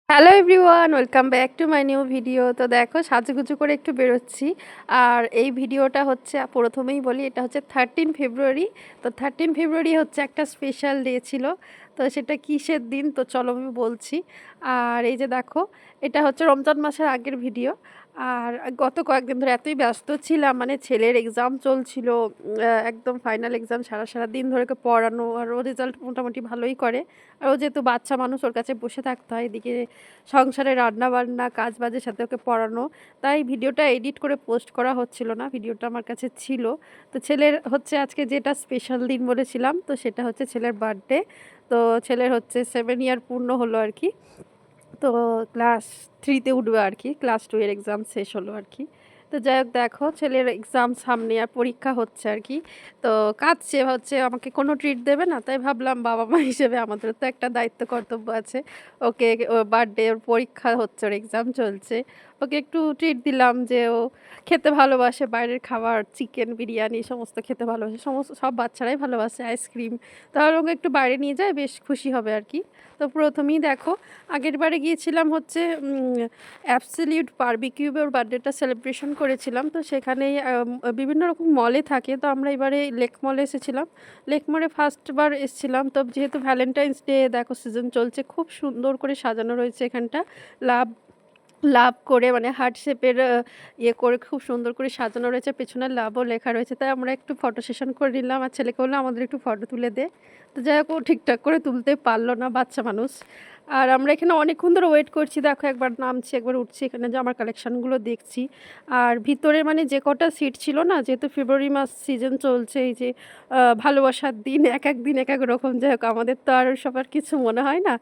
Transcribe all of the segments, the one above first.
Hello everyone, welcome back to my new video. তো দেখো সাজুগুজু করে একটু বেরোচ্ছি। আর এই ভিডিওটা হচ্ছে প্রথমেই বলি, এটা হচ্ছে 13 ফেব্রুয়ারি। তো 13 ফেব্রুয়ারি হচ্ছে একটা স্পেশাল ডে ছিল। তো সেটা কিসের দিন তো চলো আমি বলছি। আর এই যে দেখো, এটা হচ্ছে রমজান মাসের আগের ভিডিও। আর গত কয়েকদিন ধরে এতই ব্যস্ত ছিলাম, মানে ছেলের এক্সাম চলছিল, একদম ফাইনাল এক্সাম, সারা সারা দিন ধরে ওকে পড়ানো, আর ও রেজাল্ট মোটামুটি ভালোই করে। আর ও যেহেতু বাচ্চা মানুষ, ওর কাছে বসে থাকতে হয়, এদিকে সংসারে রান্না বান্না কাজ বাজের সাথে ওকে পড়ানো, তাই ভিডিওটা এডিট করে পোস্ট করা হচ্ছিল না। ভিডিওটা আমার কাছে ছিল। তো ছেলের হচ্ছে আজকে যেটা স্পেশাল দিন বলেছিলাম, তো সেটা হচ্ছে ছেলের বার্থডে। তো ছেলের হচ্ছে 7 ইয়ার পূর্ণ হলো আর কি। তো ক্লাস 3-তে উঠবে আর কি, ক্লাস 2 এর এক্সাম শেষ হলো আর কি। তো যাই হোক, দেখো ছেলের এক্সাম সামনে আর পরীক্ষা হচ্ছে আর কি। তো কাঁদছে, হচ্ছে আমাকে কোনো ট্রিট দেবে না, তাই ভাবলাম বাবা মা হিসেবে আমাদের তো একটা দায়িত্ব কর্তব্য আছে। ওকে বার্থডে, ওর পরীক্ষা হচ্ছে, ওর এক্সাম চলছে, ওকে একটু ট্রিট দিলাম। যে ও খেতে ভালোবাসে বাইরের খাবার, চিকেন বিরিয়ানি সমস্ত খেতে ভালোবাসে, সমস্ত সব বাচ্চারাই ভালোবাসে, আইসক্রিম। তাহলে ওকে একটু বাইরে নিয়ে যায়, বেশ খুশি হবে আর কি। তো প্রথমেই দেখো, আগের বারে গিয়েছিলাম হচ্ছে অ্যাবসলিউট বারবিকিউবে ওর বার্থডেটা সেলিব্রেশন করেছিলাম। তো সেখানেই বিভিন্ন রকম মলে থাকে, তো আমরা এবারে লেক মলে এসেছিলাম। লেক মলে ফার্স্টবার এসেছিলাম। তো যেহেতু ভ্যালেন্টাইন্স ডে দেখো সিজন চলছে, খুব সুন্দর করে সাজানো রয়েছে এখানটা। লাভ লাভ করে, মানে হার্ট শেপের ইয়ে করে খুব সুন্দর করে সাজানো রয়েছে, পেছনে লাভও লেখা রয়েছে। তাই আমরা একটু ফটো সেশন করে নিলাম, আর ছেলেকে বললাম আমাদের একটু ফটো তুলে দে। তো যাই হোক, ও ঠিকঠাক করে তুলতে পারলো না, বাচ্চা মানুষ। আর আমরা এখানে অনেকক্ষণ ধরে ওয়েট করছি, দেখো একবার নামছি একবার উঠছি, এখানে যে আমার কালেকশানগুলো দেখছি। আর ভিতরে মানে যে কটা সিট ছিল না, যেহেতু ফেব্রুয়ারি মাস সিজন চলছে, এই যে ভালোবাসার দিন, এক এক দিন এক এক রকম। যাই হোক, আমাদের তো আর সবার কিছু মনে হয় না,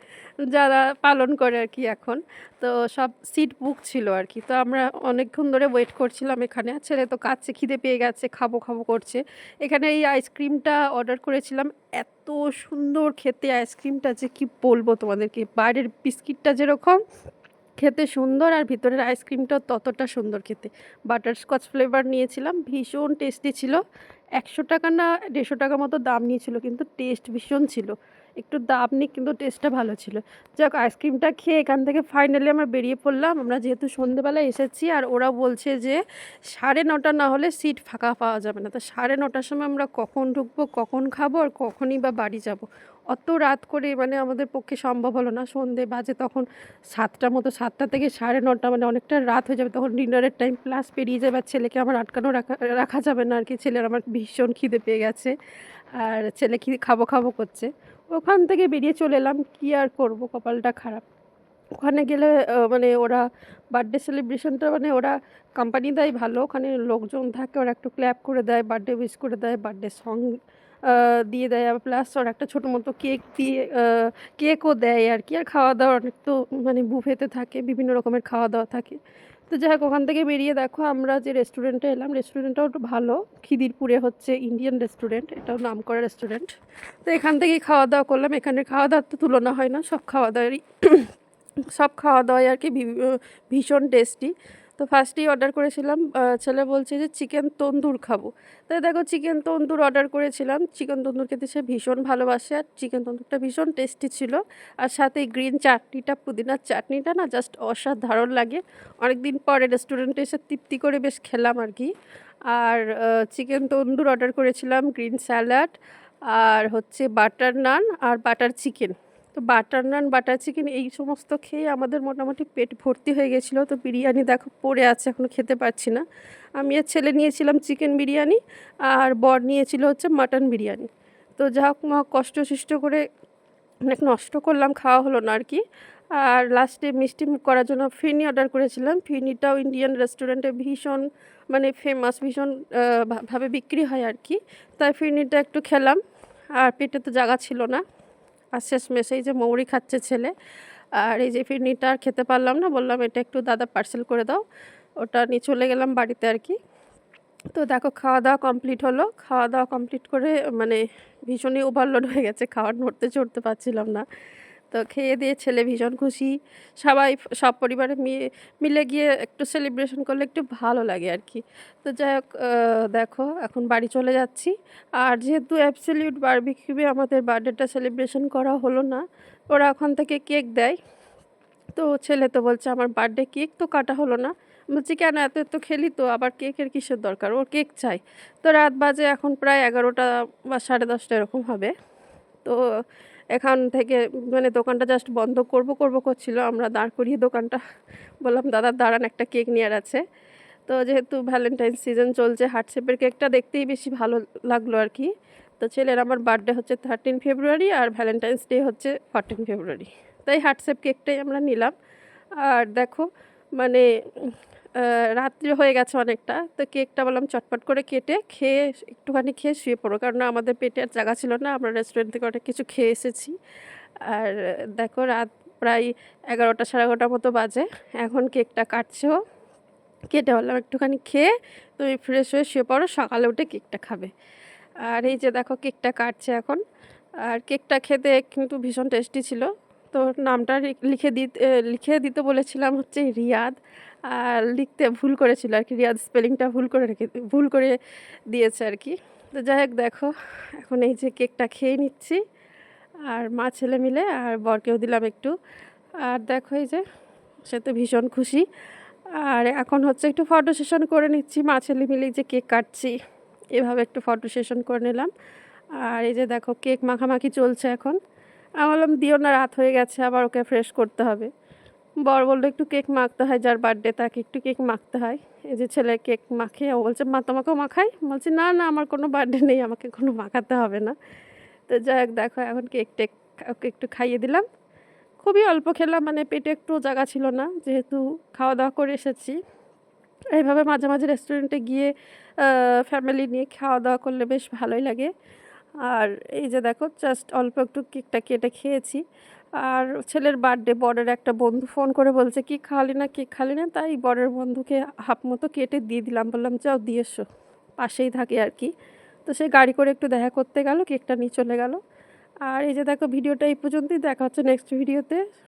যারা পালন করে আর কি এখন। তো সব সিট বুক ছিল আর কি। তো আমরা অনেকক্ষণ ধরে ওয়েট করছিলাম এখানে। আর ছেলে তো কাছে খিদে পেয়ে গেছে, খাবো খাবো করছে। এখানে এই আইসক্রিমটা অর্ডার করেছিলাম, এত সুন্দর খেতে আইসক্রিমটা যে কি বলবো তোমাদেরকে। বাইরের বিস্কিটটা যেরকম খেতে সুন্দর, আর ভিতরের আইসক্রিমটাও ততটা সুন্দর খেতে। বাটারস্কচ ফ্লেভার নিয়েছিলাম, ভীষণ টেস্টি ছিল। 100 টাকা না 150 টাকা মতো দাম নিয়েছিল, কিন্তু টেস্ট ভীষণ ছিল। একটু দাম নিক, কিন্তু টেস্টটা ভালো ছিল। যাক, আইসক্রিমটা খেয়ে এখান থেকে ফাইনালি আমরা বেরিয়ে পড়লাম। আমরা যেহেতু সন্ধেবেলায় এসেছি, আর ওরা বলছে যে 9:30 না হলে সিট ফাঁকা পাওয়া যাবে না। তো 9:30টার সময় আমরা কখন ঢুকবো, কখন খাবো, আর কখনই বা বাড়ি যাব? অত রাত করে মানে আমাদের পক্ষে সম্ভব হলো না। সন্ধে বাজে তখন 7টার মতো, 7টা থেকে 9:30, মানে অনেকটা রাত হয়ে যাবে। তখন ডিনারের টাইম প্লাস পেরিয়ে যাবে, আর ছেলেকে আমার আটকানো রাখা রাখা যাবে না আর কি। ছেলের আমার ভীষণ খিদে পেয়ে গেছে, আর ছেলে খাবো খাবো করছে। ওখান থেকে বেরিয়ে চলে এলাম, কী আর করবো, কপালটা খারাপ। ওখানে গেলে মানে ওরা বার্থডে সেলিব্রেশনটা, মানে ওরা কোম্পানি দেয় ভালো, ওখানে লোকজন থাকে, ওরা একটু ক্ল্যাপ করে দেয়, বার্থডে উইশ করে দেয়, বার্থডে সং দিয়ে দেয়, আর প্লাস ওরা একটা ছোটো মতো কেক দিয়ে কেকও দেয় আর কি। আর খাওয়া দাওয়া অনেক তো, মানে বুফেতে থাকে, বিভিন্ন রকমের খাওয়া দাওয়া থাকে। তো যাই হোক, ওখান থেকে বেরিয়ে দেখো আমরা যে রেস্টুরেন্টে এলাম, রেস্টুরেন্টটাও একটু ভালো, খিদিরপুরে হচ্ছে ইন্ডিয়ান রেস্টুরেন্ট, এটাও নামকরা রেস্টুরেন্ট। তো এখান থেকেই খাওয়া দাওয়া করলাম। এখানের খাওয়া দাওয়ার তো তুলনা হয় না, সব খাওয়া দাওয়ারই সব খাওয়া দাওয়াই আর কি ভীষণ টেস্টি। তো ফার্স্টেই অর্ডার করেছিলাম, ছেলে বলছে যে চিকেন তন্দুর খাবো। তাই দেখো, চিকেন তন্দুর অর্ডার করেছিলাম। চিকেন তন্দুর খেতে সে ভীষণ ভালোবাসে, আর চিকেন তন্দুরটা ভীষণ টেস্টি ছিল। আর সাথে গ্রিন চাটনিটা, পুদিনার চাটনিটা না জাস্ট অসাধারণ লাগে। অনেক দিন পরে রেস্টুরেন্টে এসে তৃপ্তি করে বেশ খেলাম আর কি। আর চিকেন তন্দুর অর্ডার করেছিলাম, গ্রিন স্যালাড, আর হচ্ছে বাটার নান আর বাটার চিকেন। তো বাটার নান, বাটার চিকেন এই সমস্ত খেয়ে আমাদের মোটামুটি পেট ভর্তি হয়ে গেছিলো। তো বিরিয়ানি দেখো পড়ে আছে, এখনও খেতে পারছি না। আমি আর ছেলে নিয়েছিলাম চিকেন বিরিয়ানি, আর বর নিয়েছিল হচ্ছে মাটন বিরিয়ানি। তো যা হোক, কষ্ট করে অনেক নষ্ট করলাম, খাওয়া হলো না আর কি। আর লাস্টে মিষ্টি মুখ করার জন্য ফিরনি অর্ডার করেছিলাম। ফিরনিটাও ইন্ডিয়ান রেস্টুরেন্টে ভীষণ মানে ফেমাস, ভীষণ ভাবে বিক্রি হয় আর কি। তাই ফিরনিটা একটু খেলাম, আর পেটে তো জায়গা ছিল না। আর শেষমেশ এই যে মৌরি খাচ্ছে ছেলে। আর এই যে ফিরনিটা আর খেতে পারলাম না, বললাম এটা একটু দাদা পার্সেল করে দাও। ওটা নিয়ে চলে গেলাম বাড়িতে আর কি। তো দেখো, খাওয়া দাওয়া কমপ্লিট হলো। খাওয়া দাওয়া কমপ্লিট করে মানে ভীষণই ওভারলোড হয়ে গেছে, খাওয়ার নড়তে চড়তে পারছিলাম না। তো খেয়ে দিয়ে ছেলে ভীষণ খুশি। সবাই, সব পরিবারে মিলে গিয়ে একটু সেলিব্রেশন করলে একটু ভালো লাগে আর কি। তো যাই হোক, দেখো এখন বাড়ি চলে যাচ্ছি। আর যেহেতু অ্যাবসলিউট বারবিকিউবে আমাদের বার্থডেটা সেলিব্রেশন করা হলো না, ওরা ওখান থেকে কেক দেয়। তো ছেলে তো বলছে আমার বার্থডে কেক তো কাটা হলো না। বলছি কেন এত এত খেলি তো আবার কেকের কিসের দরকার, ওর কেক চাই। তো রাত বাজে এখন প্রায় 11টা বা 10:30 এরকম হবে। তো এখান থেকে মানে দোকানটা জাস্ট বন্ধ করব করব করছিল, আমরা দাঁড় করিয়ে দোকানটা বললাম দাদা দাঁড়ান একটা কেক নেওয়ার আছে। তো যেহেতু ভ্যালেন্টাইন সিজন চলছে, হার্ট শেপের কেকটা দেখতেই বেশি ভালো লাগলো আর কি। তো ছেলের আমার বার্থডে হচ্ছে 13 ফেব্রুয়ারি আর ভ্যালেন্টাইন্স ডে হচ্ছে 14 ফেব্রুয়ারি, তাই হার্ট শেপ কেকটাই আমরা নিলাম। আর দেখো মানে রাত্রি হয়ে গেছে অনেকটা, তো কেকটা বললাম চটপট করে কেটে খেয়ে একটুখানি খেয়ে শুয়ে পড়ো, কারণ আমাদের পেটে আর জায়গা ছিল না, আমরা রেস্টুরেন্ট থেকে অনেক কিছু খেয়ে এসেছি। আর দেখো রাত প্রায় 11টা 11:30 মতো বাজে, এখন কেকটা কাটছেও। কেটে বললাম একটুখানি খেয়ে তুমি ফ্রেশ হয়ে শুয়ে পড়ো, সকালে উঠে কেকটা খাবে। আর এই যে দেখো কেকটা কাটছে এখন। আর কেকটা খেতে কিন্তু ভীষণ টেস্টি ছিল। তো নামটা লিখে দিতে বলেছিলাম হচ্ছে রিয়াদ, আর লিখতে ভুল করেছিল আর কি, রিয়াদ স্পেলিংটা ভুল করে দিয়েছে আর কি। তো যাই হোক দেখো এখন এই যে কেকটা খেয়ে নিচ্ছি, আর মা ছেলে মিলে, আর বরকেও দিলাম একটু। আর দেখো এই যে সে তো ভীষণ খুশি। আর এখন হচ্ছে একটু ফটো সেশন করে নিচ্ছি, মা ছেলে মিলে এই যে কেক কাটছি, এভাবে একটু ফটো সেশন করে নিলাম। আর এই যে দেখো কেক মাখামাখি চলছে এখন। আমি বললাম দিও না, রাত হয়ে গেছে, আবার ওকে ফ্রেশ করতে হবে। বর বললো একটু কেক মাখতে হয়, যার বার্থডে তাকে একটু কেক মাখতে হয়। এই যে ছেলে কেক মাখে, ও বলছে মা তোমাকেও মাখাই। বলছি না না আমার কোনো বার্থডে নেই, আমাকে কোনো মাখাতে হবে না। তো যাই হোক দেখো এখন কেক টেক ওকে একটু খাইয়ে দিলাম। খুবই অল্প খেলাম, মানে পেটে একটু জায়গা ছিল না, যেহেতু খাওয়া দাওয়া করে এসেছি। এইভাবে মাঝে মাঝে রেস্টুরেন্টে গিয়ে ফ্যামিলি নিয়ে খাওয়া দাওয়া করলে বেশ ভালোই লাগে। আর এই যে দেখো জাস্ট অল্প একটু কেকটা কেটে খেয়েছি। আর ছেলের বার্থডে, বরের একটা বন্ধু ফোন করে বলছে কি খালি না কেক খালি না, তাই বরের বন্ধুকে হাফ মতো কেটে দিয়ে দিলাম, বললাম যাও দিয়ে এসো, পাশেই থাকে আর কি। তো সে গাড়ি করে একটু দেখা করতে গেল, কেকটা নিয়ে চলে গেল। আর এই যে দেখো ভিডিওটা এই পর্যন্তই, দেখা হচ্ছে নেক্সট ভিডিওতে।